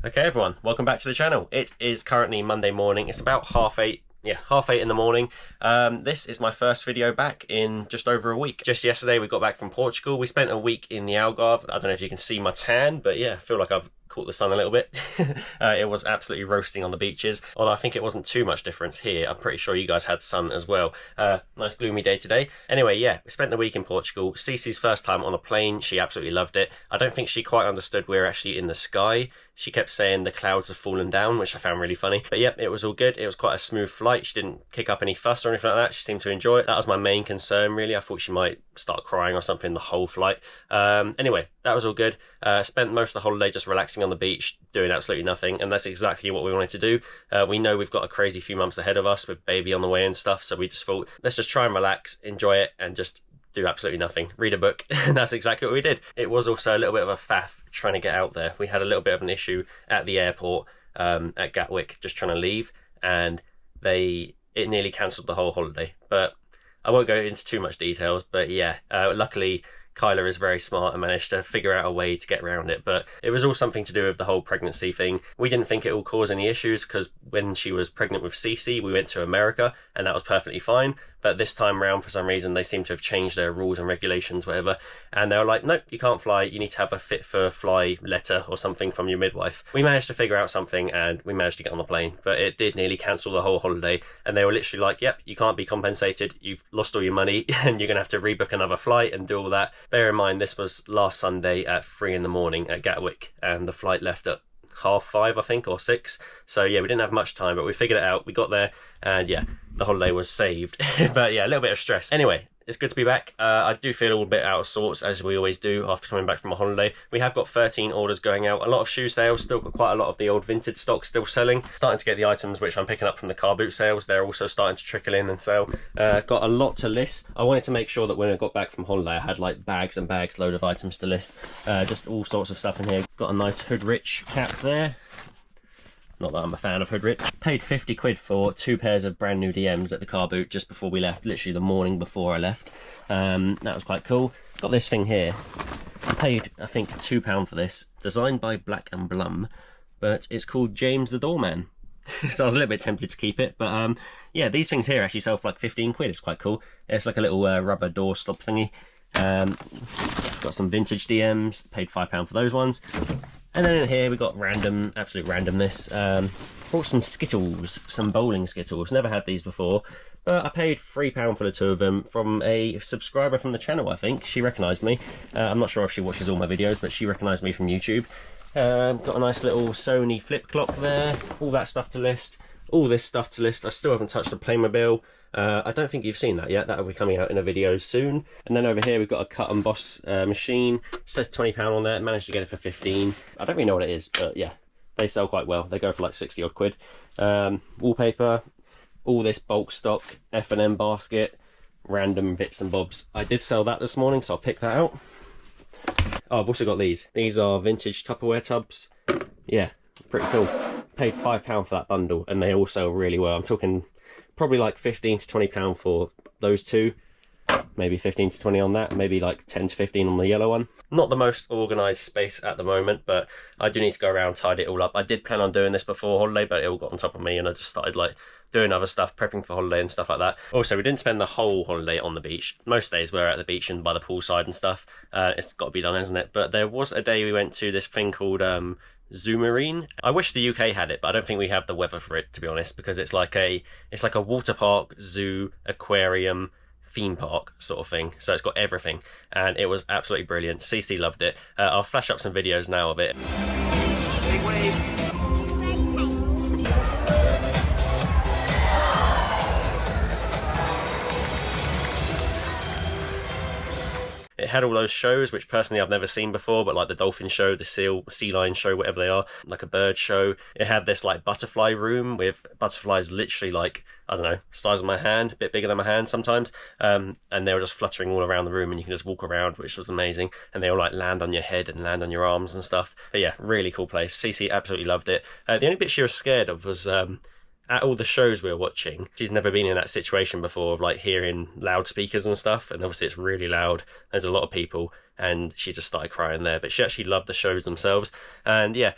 Okay everyone, welcome back to the channel. It is currently Monday morning. It's about half eight in the morning. This is my first video back in just over a week. Just yesterday we got back from Portugal. We spent a week in the Algarve. I don't know if you can see my tan, but yeah, I feel like I've caught the sun a little bit. It was absolutely roasting on the beaches, although I think it wasn't too much difference here. I'm pretty sure you guys had sun as well. Nice gloomy day today. Anyway, yeah, we spent the week in Portugal. Cece's first time on a plane. She absolutely loved it. I don't think she quite understood we're actually in the sky. She kept saying the clouds have fallen down, which I found really funny. But yep, it was all good. It was quite a smooth flight. She didn't kick up any fuss or anything like that. She seemed to enjoy it. That was my main concern, really. I thought she might start crying or something the whole flight. Anyway, that was all good. Spent most of the holiday just relaxing on the beach, doing absolutely nothing. And that's exactly what we wanted to do. We know we've got a crazy few months ahead of us with baby on the way and stuff. So we just thought, let's just try and relax, enjoy it, and just do absolutely nothing, read a book, and that's exactly what we did. It was also a little bit of a faff trying to get out there. We had a little bit of an issue at the airport at Gatwick, just trying to leave, and it nearly cancelled the whole holiday. But I won't go into too much details, but yeah, luckily Kyla is very smart and managed to figure out a way to get around it. But it was all something to do with the whole pregnancy thing. We didn't think it would cause any issues because when she was pregnant with Cece, we went to America and that was perfectly fine. But this time round, for some reason, they seem to have changed their rules and regulations, whatever. And they were like, nope, you can't fly. You need to have a fit for fly letter or something from your midwife. We managed to figure out something and we managed to get on the plane. But it did nearly cancel the whole holiday. And they were literally like, yep, you can't be compensated. You've lost all your money and you're going to have to rebook another flight and do all that. Bear in mind, this was last Sunday at 3 in the morning at Gatwick. And the flight left at 5:30, I think, or 6. So yeah, we didn't have much time, but we figured it out. We got there and yeah, the holiday was saved. But yeah, a little bit of stress. Anyway, it's good to be back. I do feel a little bit out of sorts, as we always do after coming back from a holiday. We have got 13 orders going out. A lot of shoe sales, still got quite a lot of the old vintage stock still selling. Starting to get the items which I'm picking up from the car boot sales. They're also starting to trickle in and sell. Got a lot to list. I wanted to make sure that when I got back from holiday, I had like bags and bags load of items to list. Just all sorts of stuff in here. Got a nice Hood Rich cap there. Not that I'm a fan of Hood Rich. Paid 50 quid for 2 pairs of brand new DMs at the car boot just before we left, literally the morning before I left. That was quite cool. Got this thing here. I paid, I think, £2 for this. Designed by Black and Blum, but it's called James the Doorman. So I was a little bit tempted to keep it, but yeah, these things here actually sell for like 15 quid. It's quite cool. It's like a little rubber door stop thingy. Got some vintage DMs, paid £5 for those ones. And then in here we got absolute randomness. Bought some Skittles, some bowling Skittles. Never had these before, but I paid £3 for the 2 of them from a subscriber from the channel, I think. She recognised me. I'm not sure if she watches all my videos, but she recognised me from YouTube. Got a nice little Sony flip clock there. All that stuff to list. All this stuff to list. I still haven't touched the Playmobil. I don't think you've seen that yet. That'll be coming out in a video soon. And then over here we've got a cut and boss machine. It says £20 on there. Managed to get it for 15. I don't really know what it is, but yeah, they sell quite well. They go for like 60 odd quid. Wallpaper, all this bulk stock, F&M basket, random bits and bobs. I did sell that this morning, so I'll pick that out. Oh, I've also got these. These are vintage Tupperware tubs. Yeah, pretty cool. Paid £5 for that bundle, and they all sell really well. I'm talking probably like 15 to 20 pound for those two, maybe 15 to 20 on that, maybe like 10 to 15 on the yellow one. Not the most organised space at the moment, but I do need to go around, tidy it all up. I did plan on doing this before holiday, but it all got on top of me and I just started like doing other stuff, prepping for holiday and stuff like that. Also, we didn't spend the whole holiday on the beach. Most days we're at the beach and by the poolside and stuff. It's got to be done, isn't it? But there was a day we went to this thing called Zoo Marine. I wish the UK had it, but I don't think we have the weather for it, to be honest, because it's like a water park, zoo, aquarium, theme park sort of thing. So it's got everything, and it was absolutely brilliant. Cece loved it. I'll flash up some videos now of it. Big wave. It had all those shows, which personally I've never seen before, but like the dolphin show, the sea lion show, whatever they are, like a bird show. It had this like butterfly room with butterflies literally like, I don't know, size of my hand, a bit bigger than my hand sometimes. And they were just fluttering all around the room and you can just walk around, which was amazing. And they all like land on your head and land on your arms and stuff. But yeah, really cool place. Cece absolutely loved it. The only bit she was scared of was at all the shows we were watching, she's never been in that situation before of like hearing loudspeakers and stuff, and obviously it's really loud, there's a lot of people, and she just started crying there. But she actually loved the shows themselves, and yeah,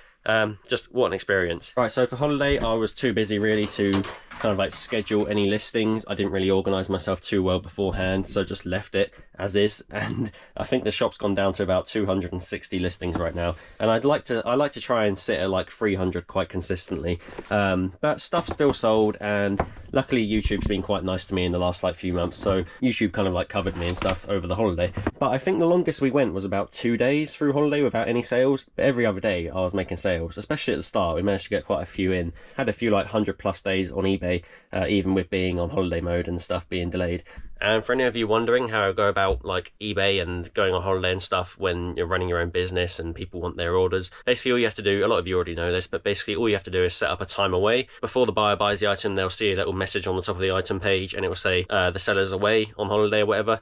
Just what an experience. Right, so for holiday I was too busy really to kind of like schedule any listings. I didn't really organise myself too well beforehand, so just left it as is, and I think the shop's gone down to about 260 listings right now, and I like to try and sit at like 300 quite consistently, but stuff's still sold, and luckily YouTube's been quite nice to me in the last like few months, so YouTube kind of like covered me and stuff over the holiday. But I think the longest we went was about 2 days through holiday without any sales, but every other day I was making sales, especially at the start. We managed to get quite a few in, had a few like 100+ days on eBay, even with being on holiday mode and stuff being delayed. And for any of you wondering how I go about like eBay and going on holiday and stuff when you're running your own business and people want their orders, basically all you have to do, a lot of you already know this, but basically all you have to do is set up a time away. Before the buyer buys the item, they'll see a little message on the top of the item page, and it will say the seller's away on holiday or whatever,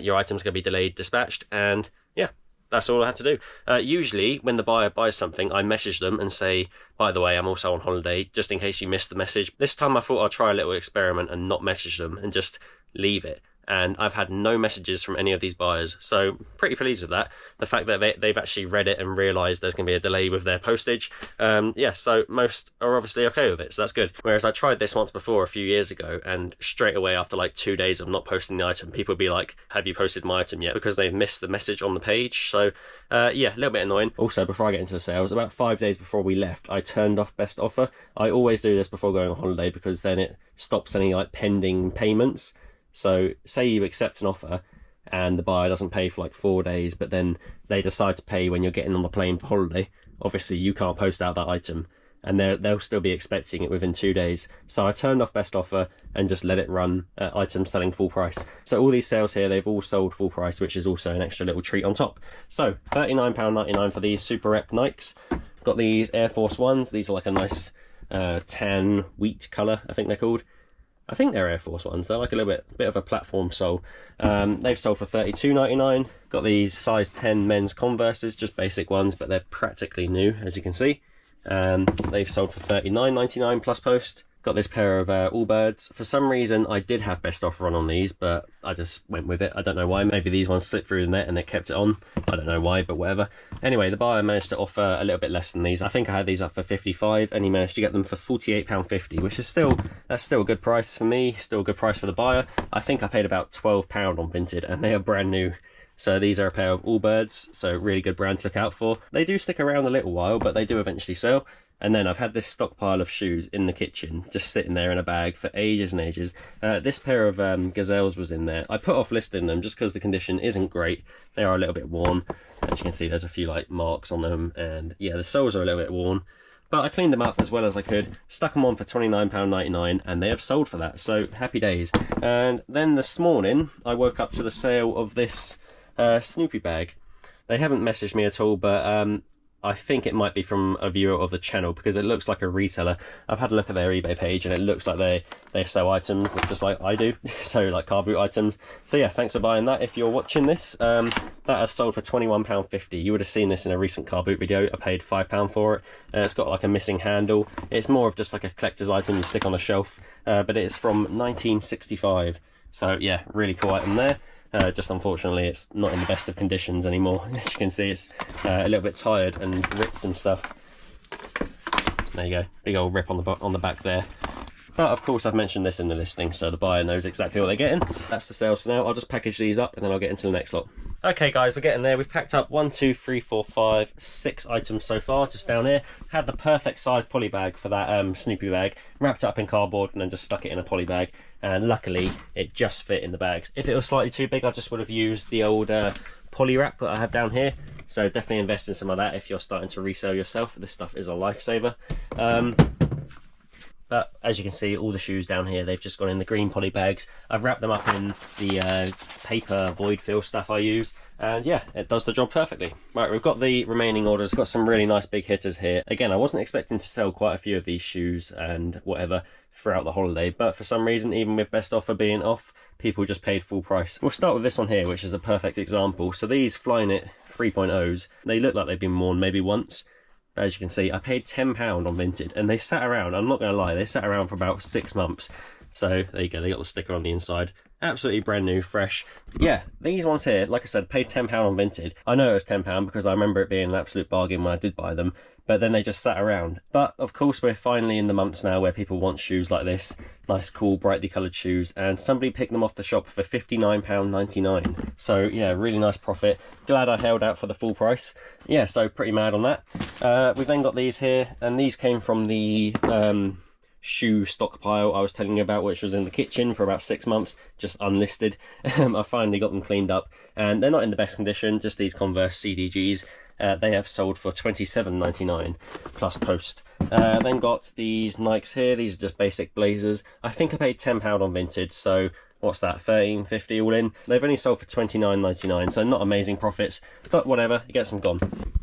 your item's going to be delayed, dispatched, and yeah, that's all I had to do. Usually when the buyer buys something, I message them and say, by the way, I'm also on holiday, just in case you missed the message. This time I thought I'd try a little experiment and not message them and just leave it. And I've had no messages from any of these buyers, so pretty pleased with that. The fact that they've actually read it and realised there's going to be a delay with their postage. Yeah, so most are obviously okay with it, so that's good. Whereas I tried this once before a few years ago, and straight away after like 2 days of not posting the item, people would be like, have you posted my item yet? Because they've missed the message on the page. So yeah, a little bit annoying. Also, before I get into the sales, about 5 days before we left, I turned off best offer. I always do this before going on holiday because then it stops any like pending payments. So say you accept an offer and the buyer doesn't pay for like 4 days, but then they decide to pay when you're getting on the plane for holiday. Obviously you can't post out that item, and they'll still be expecting it within 2 days. So I turned off best offer and just let it run items selling full price. So all these sales here, they've all sold full price, which is also an extra little treat on top. So £39.99 for these Super Rep Nikes. Got these Air Force Ones. These are like a nice tan wheat colour, I think they're called. I think they're Air Force Ones. They're like a little bit of a platform sole. They've sold for £32.99. Got these size 10 men's Converses, just basic ones, but they're practically new, as you can see. They've sold for £39.99 plus post. Got this pair of Allbirds. For some reason, I did have best offer on these, but I just went with it. I don't know why. Maybe these ones slipped through the net and they kept it on. I don't know why, but whatever. Anyway, the buyer managed to offer a little bit less than these. I think I had these up for £55, and he managed to get them for £48.50, which is that's still a good price for me. Still a good price for the buyer. I think I paid about £12 on Vinted, and they are brand new. So these are a pair of Allbirds, so really good brand to look out for. They do stick around a little while, but they do eventually sell. And then I've had this stockpile of shoes in the kitchen, just sitting there in a bag for ages and ages. This pair of Gazelles was in there. I put off listing them just because the condition isn't great. They are a little bit worn. As you can see, there's a few like marks on them, and yeah, the soles are a little bit worn. But I cleaned them up as well as I could, stuck them on for £29.99, and they have sold for that, so happy days. And then this morning, I woke up to the sale of this Snoopy bag. They haven't messaged me at all, but I think it might be from a viewer of the channel because it looks like a reseller. I've had a look at their eBay page and it looks like they sell items just like I do, so like car boot items. So yeah, thanks for buying that. If you're watching this, that has sold for £21.50. You would have seen this in a recent car boot video. I paid £5 for it. It's got like a missing handle. It's more of just like a collector's item you stick on a shelf, but it's from 1965. So yeah, really cool item there. Just unfortunately it's not in the best of conditions anymore. As you can see, it's a little bit tired and ripped and stuff. There you go, big old rip on the back there. But of course I've mentioned this in the listing, so the buyer knows exactly what they're getting. That's the sales for now. I'll just package these up and then I'll get into the next lot. Okay guys, we're getting there. We've packed up 1, 2, 3, 4, 5, 6 items so far, just down here. Had the perfect size poly bag for that Snoopy bag, wrapped it up in cardboard and then just stuck it in a poly bag, and luckily it just fit in the bags. If it was slightly too big, I just would have used the old poly wrap that I have down here. So definitely invest in some of that if you're starting to resell yourself. This stuff is a lifesaver. But as you can see, all the shoes down here, they've just gone in the green poly bags. I've wrapped them up in the paper void fill stuff I use, and yeah, it does the job perfectly. Right, we've got the remaining orders. Got some really nice big hitters here. Again, I wasn't expecting to sell quite a few of these shoes and whatever throughout the holiday, but for some reason, even with best offer being off, people just paid full price. We'll start with this one here, which is a perfect example. So these Flyknit 3.0s, they look like they've been worn maybe once. As you can see, I paid £10 on Vinted, and they sat around, I'm not going to lie, they sat around for about 6 months. So there you go, they got the sticker on the inside. Absolutely brand new, fresh. Yeah, these ones here, like I said, paid £10 on Vinted. I know it was £10 because I remember it being an absolute bargain when I did buy them, but then they just sat around. But of course, we're finally in the months now where people want shoes like this, nice, cool, brightly coloured shoes, and somebody picked them off the shop for £59.99. So yeah, really nice profit. Glad I held out for the full price. Yeah, so pretty mad on that. We've then got these here, and these came from the shoe stockpile I was telling you about, which was in the kitchen for about 6 months, just unlisted. I finally got them cleaned up, and they're not in the best condition, just these Converse CDGs. They have sold for £27.99 plus post. Then got these Nikes here. These are just basic blazers. I think I paid £10 on Vinted, so what's that, $13.50 all in. They've only sold for £29.99, so not amazing profits, but whatever, it gets them gone.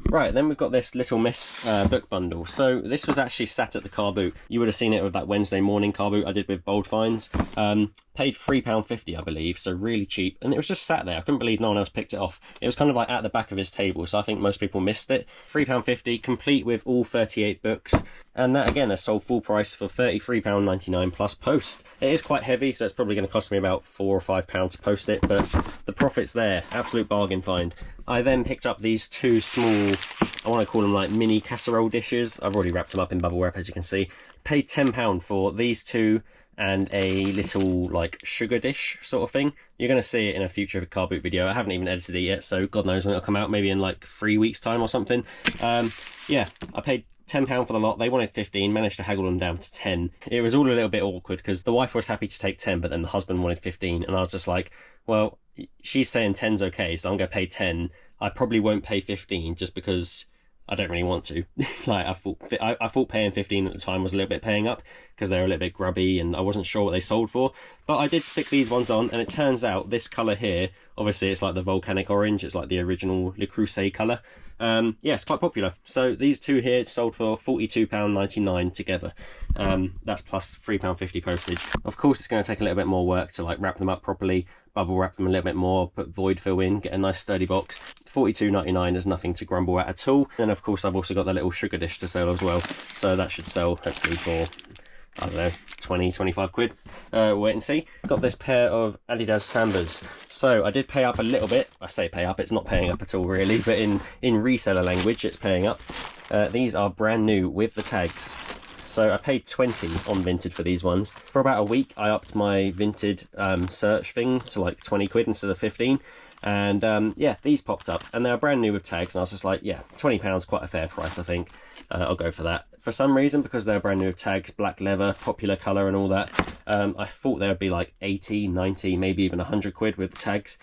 Right, then we've got this Little Miss book bundle. So this was actually sat at the car boot. You would have seen it with that Wednesday morning car boot I did with Bold Finds. Paid £3.50, I believe, so really cheap. And it was just sat there. I couldn't believe no one else picked it off. It was kind of like at the back of his table, so I think most people missed it. £3.50, complete with all 38 books. And that, again, is sold full price for £33.99 plus post. It is quite heavy, so it's probably going to cost me about £4 or £5 to post it, but the profit's there. Absolute bargain find. I then picked up these two small, I want to call them like mini casserole dishes. I've already wrapped them up in bubble wrap, as you can see. Paid £10 for these two and a little like sugar dish sort of thing. You're going to see it in a future car boot video. I haven't even edited it yet, so God knows when it'll come out, maybe in like 3 weeks time or something. Yeah, I paid £10 for the lot. They wanted 15, managed to haggle them down to 10. It was all a little bit awkward because the wife was happy to take 10, but then the husband wanted 15, and I was just like, well, she's saying 10's okay, so I'm going to pay 10. I probably won't pay 15 just because I don't really want to. Like, I thought paying 15 at the time was a little bit paying up because they were a little bit grubby and I wasn't sure what they sold for. But I did stick these ones on, and it turns out this colour here, obviously it's like the volcanic orange, it's like the original Le Creuset colour. Yeah, it's quite popular. So these two here sold for £42.99 together. That's plus £3.50 postage. Of course, it's going to take a little bit more work to like wrap them up properly, bubble wrap them a little bit more, put void fill in, get a nice sturdy box. £42.99 is nothing to grumble at all. And of course, I've also got the little sugar dish to sell as well. So that should sell hopefully for, I don't know, 20, 25 quid. Wait and see. Got this pair of Adidas Sambas. So I did pay up a little bit. I say pay up, it's not paying up at all really, but in reseller language, it's paying up. These are brand new with the tags. So I paid 20 on Vinted for these ones. For about a week, I upped my Vinted search thing to like 20 quid instead of 15. And yeah, these popped up and they're brand new with tags. And I was just like, yeah, £20, quite a fair price, I think. I'll go for that. For some reason, because they're brand new with tags, black leather, popular colour and all that, I thought they would be like 80, 90, maybe even 100 quid with the tags.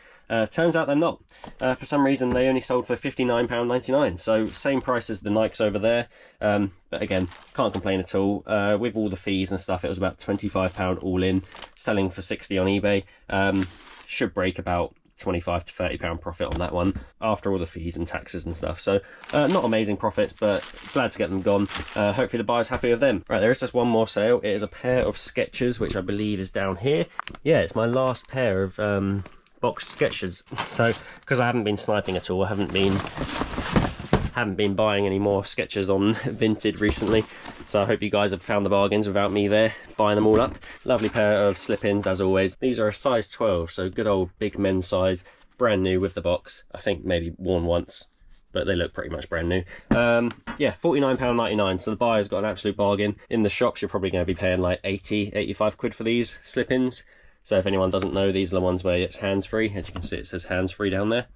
Turns out they're not. For some reason, they only sold for £59.99. So same price as the Nikes over there. But again, can't complain at all. With all the fees and stuff, it was about £25 all in, selling for 60 on eBay. Should break about £25 to £30 profit on that one after all the fees and taxes and stuff. So not amazing profits, but glad to get them gone. Hopefully the buyer's happy with them. Right, there is just one more sale. It is a pair of Skechers, which I believe is down here. Yeah, it's my last pair of boxed Skechers. So because I haven't been sniping at all, I haven't been buying any more Skechers on Vinted recently, so I hope you guys have found the bargains without me there buying them all up. Lovely pair of slip-ins as always. These are a size 12, so good old big men's size, brand new with the box. I think maybe worn once, but they look pretty much brand new. Yeah, £49.99, so the buyer's got an absolute bargain. In the shops you're probably going to be paying like 80, 85 quid for these slip-ins. So if anyone doesn't know, these are the ones where it's hands-free. As you can see, it says hands-free down there.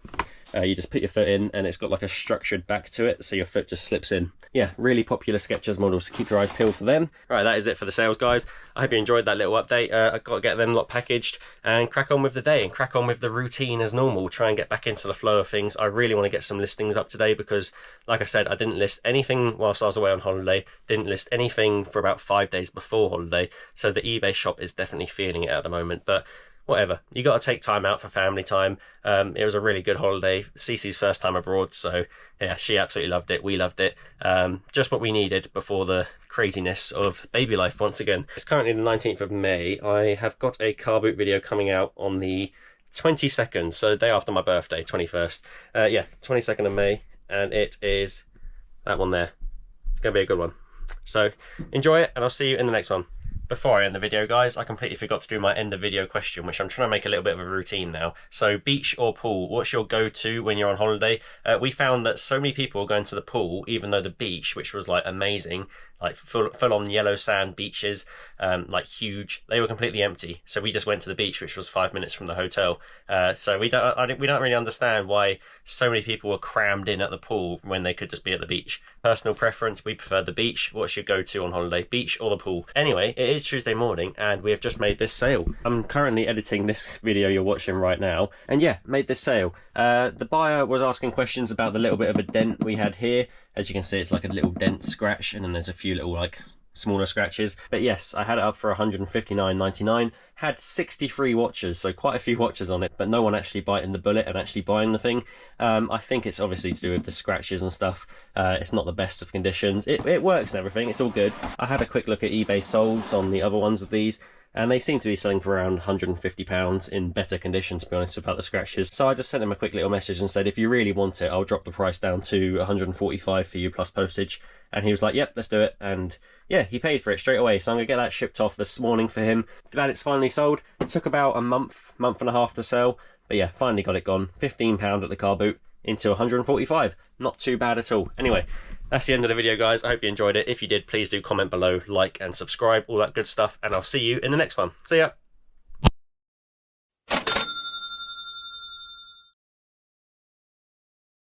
You just put your foot in and it's got like a structured back to it, so your foot just slips in. Yeah, really popular Skechers models, so keep your eyes peeled for them. Right, that is it for the sales, guys. I hope you enjoyed that little update. I've got to get them lot packaged and crack on with the day and crack on with the routine as normal. Try and get back into the flow of things. I really want to get some listings up today because, like I said, I didn't list anything whilst I was away on holiday. Didn't list anything for about 5 days before holiday. So the eBay shop is definitely feeling it at the moment. But whatever, you got to take time out for family time. It was a really good holiday. Cece's first time abroad, so yeah, she absolutely loved it. We loved it. Just what we needed before the craziness of baby life once again. It's currently the 19th of May. I have got a car boot video coming out on the 22nd, so the day after my birthday, 21st. Yeah, 22nd of May, and it is that one there. It's going to be a good one. So enjoy it, and I'll see you in the next one. Before I end the video, guys, I completely forgot to do my end of video question, which I'm trying to make a little bit of a routine now. So beach or pool, what's your go-to when you're on holiday? We found that so many people were going to the pool, even though the beach, which was like amazing, like full on yellow sand beaches, like huge, they were completely empty. So we just went to the beach, which was 5 minutes from the hotel. So we don't really understand why so many people were crammed in at the pool when they could just be at the beach. Personal preference, we prefer the beach. What's your go-to on holiday, beach or the pool? Anyway, it is Tuesday morning and we have just made this sale. I'm currently editing this video you're watching right now, and yeah, made this sale. The buyer was asking questions about the little bit of a dent we had here. As you can see, it's like a little dent scratch, and then there's a few little like smaller scratches. But yes, I had it up for $159.99, had 63 watchers, so quite a few watchers on it, but no one actually biting the bullet and actually buying the thing. I think it's obviously to do with the scratches and stuff. It's not the best of conditions. It works and everything, it's all good. I had a quick look at eBay solds on the other ones of these, and they seem to be selling for around £150 in better condition, to be honest, without the scratches. So I just sent him a quick little message and said, if you really want it, I'll drop the price down to $145 for you plus postage. And he was like, yep, let's do it. And yeah, he paid for it straight away. So I'm gonna get that shipped off this morning for him. Glad it's finally sold. It took about a month and a half to sell, but yeah, finally got it gone. £15 at the car boot into $145. Not too bad at all. Anyway, that's the end of the video, guys. I hope you enjoyed it. If you did, please do comment below, like and subscribe, all that good stuff, and I'll see you in the next one. See ya.